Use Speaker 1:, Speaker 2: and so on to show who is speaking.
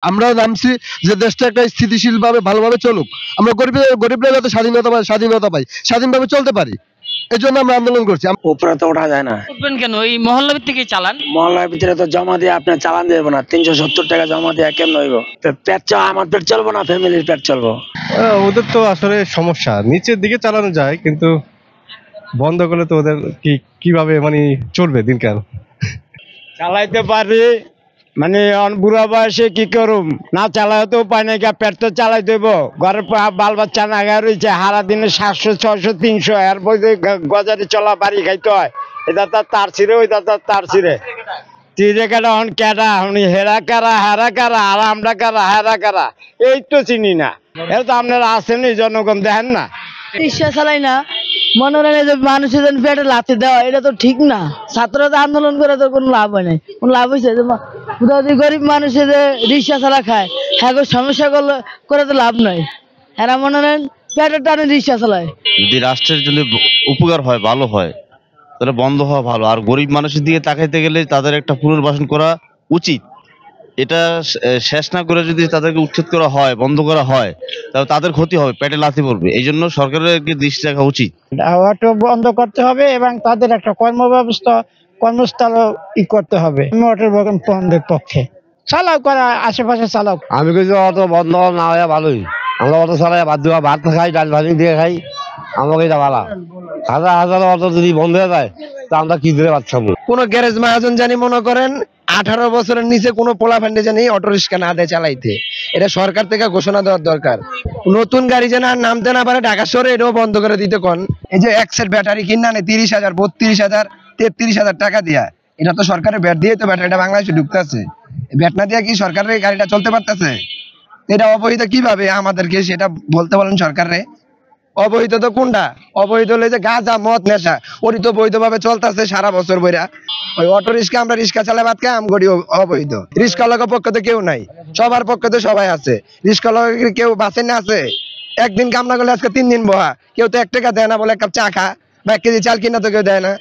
Speaker 1: আমরাও নামছি যে দেশটা একটা স্থিতিশীল ভাবে ভালোভাবে চলুক, আমরা গরিবরা যাতে স্বাধীনতা পাই, স্বাধীনভাবে চলতে পারি, এই জন্য আমরা আন্দোলন করছি।
Speaker 2: উপরে তো ওঠা যায় না।
Speaker 3: উঠবেন কেন? এই মহল্লা ভিত্তিক চালান।
Speaker 2: মহল্লার ভিতরে তো জমা দিয়ে আপনার চালান দেবো না, 370 টাকা জমা দিয়ে কেমন হইব? আমার পেট চলবো না, ফ্যামিলির পেট চলবো।
Speaker 4: ওদের তো আসলে সমস্যা, নিচের দিকে চালানো যায় কিন্তু বন্ধ করলে তো ওদের কিভাবে মানে চলবে দিনকাল।
Speaker 5: চালাইতে পারি মানে বুড়া বয়সে কি করুম, না চালাইতেও পাই না, পেট তো চালাই দেব, ঘরের বাল বাচ্চা নাগা রয়েছে, হারা দিনে 700 600 300 এর বইতে গজারে চলা বাড়ি খাইতে হয়। এটা তার ছিঁড়ে, ওইটা তার ছিঁড়ে চিড়ে কাটা হন কেটা হনি, হেরা কারা হেরা কারা, আর আমরা কারা হেরা কারা, এই তো চিনি না। এটা তো আপনারা আসেন জনগণ, দেখেন না
Speaker 6: রিক্সা চালাই না, মনে হয় যে মানুষের জন্য পেটে লাথি দেওয়া, এটা তো ঠিক না। ছাত্ররা আন্দোলন করে তো কোনো লাভ হয় নাই, কোনো লাভ হয়েছে? গরিব মানুষের যে রিক্সা চালা খায়, হ্যাঁ সমস্যা করে তো লাভ নাই। এরা মনে হয় পেটের টানে রিক্সা চালায়।
Speaker 7: যদি রাষ্ট্রের জন্য উপকার হয়, ভালো হয়, তাহলে বন্ধ হওয়া ভালো। আর গরিব মানুষের দিকে তাকাইতে গেলে তাদের একটা পুনর্বাসন করা উচিত। এটা শেষ না করে যদি তাদেরকে উচ্ছেদ করা হয়, বন্ধ করা হয়, তাহলে তাদের ক্ষতি হবে, পেটে লাথি পড়বে। এই জন্য সরকারের দৃষ্টি রাখা উচিত।
Speaker 8: অটো বন্ধ করতে হবে এবং তাদের একটা কর্মস্থল করতে হবে। অটোর বন্ধের পক্ষে চালাও করা, আশেপাশে চালাও।
Speaker 9: আমি কিছু অটো বন্ধ না হয়ে ভালোই, আমরা অটো চালাই ভাত খাই, ডাল ভাজি দিয়ে খাই, আমাকে এটা ভালো। হাজার হাজার অটো যদি বন্ধ হয়ে যায় তা আমরা কি করে বাদ খাবো?
Speaker 10: কোন গ্যারেজ মহাজন জানি মনে করেন 18 বছরের নিচে কোনো পোলাফান্ডে জানি অটো রিক্সা না দেয় চালাইতে, এটা সরকার থেকে ঘোষণা দেওয়ার দরকার। নতুন গাড়ি যেন আর নামতে না পারে ঢাকা শহরে, এটাও বন্ধ করে দিতে কোন। এই যে এক সেট ব্যাটারি কিনা নেই 30,000 32,000 33,000 টাকা দিয়া, এটা তো সরকারের ব্যাট দিয়ে তো ব্যাটারিটা বাংলাদেশে ঢুকতেছে। ব্যাট না দিয়ে কি সরকারের গাড়িটা চলতে পারতেছে? এটা অবহিত কিভাবে আমাদেরকে সেটা বলতে বলেন সরকারে। অবৈধ তো কোনটা? অবৈধ হলে যে গাঁজা মদ নেশা, ওরই তো বৈধ ভাবে চলতেছে সারা বছর বইরা। ওই অটো রিক্সা আমরা রিক্সা চালাই বাদ খাই, আমগড়ি অবৈধ। রিক্সা লোকের পক্ষে তো কেউ নাই, সবার পক্ষে তো সবাই আছে। রিক্সা লোকের কেউ বাঁচে না আছে? একদিন কামনা করলে আজকে 3 দিন বহা, কেউ তো 1 টাকা দেয় না, বলে 1 কাপ চা খা বা 1 কেজি চাল কিনা তো কেউ দেয় না।